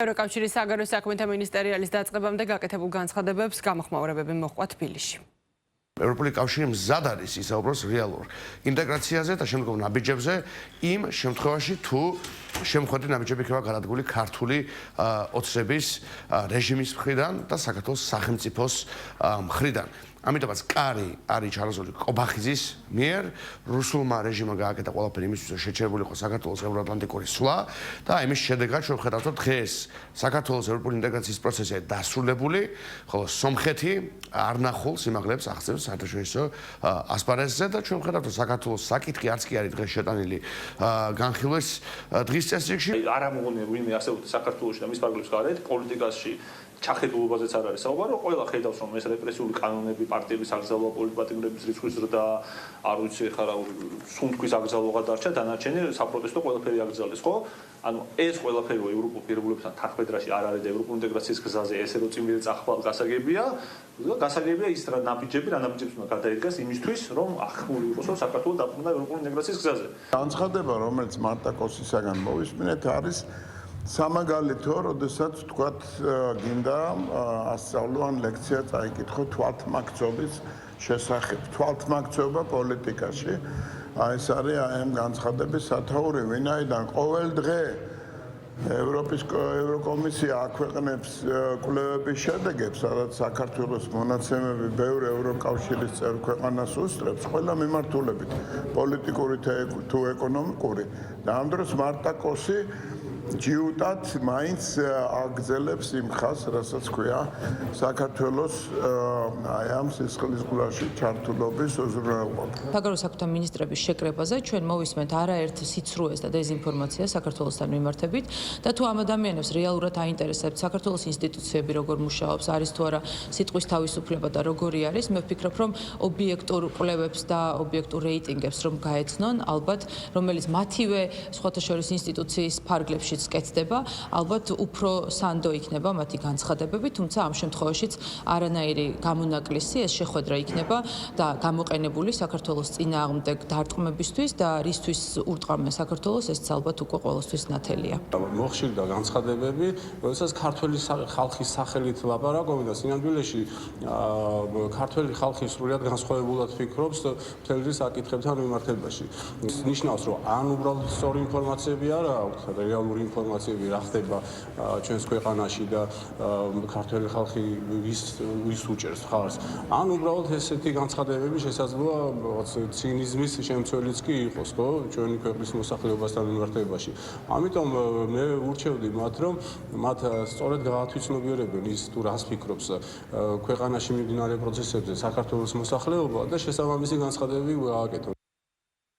ევროკავშირის საგარეო საქმეთა მინისტერიალის დაწყებამდე გაკეთებულ განცხადებებს გამოხმაურებები მოჰყვა თბილისში. ევროპული კავშირი მზად არის ისაუბროს რეალურ ინტეგრაციაზე და შემდგომ ნაბიჯებზე იმ შემთხვევაში თუ შემოხვედრი ნაბიჯები იქნება გადადგული ქართული ოცნების რეჟიმის მხრიდან და საქართველოს სახელმწიფოს მხრიდან. ამიტომაც კარი არის ჩარლზული კობახიძის მიერ რუსულმა რეჟიმმა გააკეთა ყველაფერი იმისთვის რომ შეჩერებული იყო საქართველოს ევროატლანტიკური სვლა და იმის შედეგად ჩვენ ვხედავთ რომ დღეს საქართველოს ევროპული ინტეგრაციის პროცესი დასრულებული, ხოლო სომხეთი არ ნახულ სიმაღლეებს აღწევს საერთაშორისო ასპარეზზე და ჩვენ ვხედავთ რომ საქართველოს საკითხი არც კი არის დღეს შეტანილი განხილვის დღის წესრიგში. არ ამოღონია ვინმე არსებობს საქართველოში და მის ფარგლებს გარეთ პოლიტიკაში ჩახედულობაზეც არ არის საუბარი, ყველა ხედავს რომ ეს რეპრესიული კანონები, პარტიების აგზავნა, პოლიტპატიმრების რიცხვის ზრდა, არ ვიცი ხარა სუნთქვის აგზავნა დარჩა, დანარჩენი საპროტესტო ყველაფერი აკრძალეს, ხო? ანუ ეს ყველაფერი ევროპულ პირობებთან თანხმედრაში არ არის და ევროპული ინტეგრაციის გზაზე ესე რომ წინვიერ წახვალ გასაგებია ის რა ნაბიჯები უნდა გადაიდგას იმისთვის რომ ახმული იყოს რომ საქართველოს დაბრუნდა ევროპული ინტეგრაციის გზაზე. განცხადება რომელიც მარტაკოსისაგან მოვისმინეთ არის სამაგალითო, როდესაც თქვათ გინდა ასწავლო ან ლექცია წაიკითხო თვალთმაქცობის შესახებ. თვალთმაქცობა პოლიტიკაში ეს არის ამ განცხადების სათაური, ვინაიდან ყოველ დღე ევროკომისია აქვეყნებს კვლევების შედეგებს, სადაც საქართველოს მონაცემები ბევრი ევროკავშირის წევრ ქვეყანას უსწრებს, ყველა მიმართულებით, პოლიტიკური თუ ეკონომიკური. და ამ დროს მარტაკოსი ჯიუტად მაინც აგრძელებს იმ ხაზს, რასაც ქვია საქართველოს ამ სისხლის გულაში ჩართულობის უზრუნველყოფა. საგარეო საქმეთა მინისტრების შეკრებაზე ჩვენ მოვისმენთ არაერთ სიცრუეს და დეზინფორმაციას საქართველოსთან მიმართებით და თუ ამ ადამიანებს რეალურად აინტერესებთ საქართველოს ინსტიტუციები როგორ მუშაობს, არის თუ არა სიტყვის თავისუფლება და როგორი არის, მე ვფიქრობ რომ ობიექტურ კვლევებს და ობიექტურ რეიტინგებს რომ გაეცნონ, ალბათ რომელიც მათივე სხვათა შორის ინსტიტუციის ფარგლებში კეთდება, ალბათ უფრო სანდო იქნება მათი განცხადებები, თუმცა ამ შემთხვევაშიც არანაირი გამონაკლისი ეს შეხვედრა იქნება და გამოყენებული საქართველოს წინააღმდეგ დარტყმებისთვის და რისთვის ურტყამენ საქართველოს, ეს ალბათ უკვე ყოველთვის ნათელია. მოხშირდა განცხადებები, როდესაც ქართველი ხალხის სახელით ლაპარაკობენ და სინამდვილეში ქართველი ხალხი სრულად განსხვავებულად ფიქრობს მთელი საკითხებთან მიმართებაში. ნიშნავს, რომ ან უბრალოდ სწორი ინფორმაციები არ აქვს, რეალური ინფორმაციები რა ხდება ჩვენს ქვეყანაში და ქართველი ხალხი ვის უჭერს ხარს. ან უბრალოდ ესეთი განცხადებები შესაძლოა ცინიზმის შემცველიც კი იყოს, ხო, ჩვენი ქვეყნის მოსახლეობასთან მიმართებაში. ამიტომ მე ურჩევდი მათ, რომ მათ სწორედ გაათვითცნობიერებენ ის თუ რას ფიქრობს ქვეყანაში მიმდინარე პროცესებზე საქართველოს მოსახლეობა და შესაბამისი განცხადებები გააკეთონ.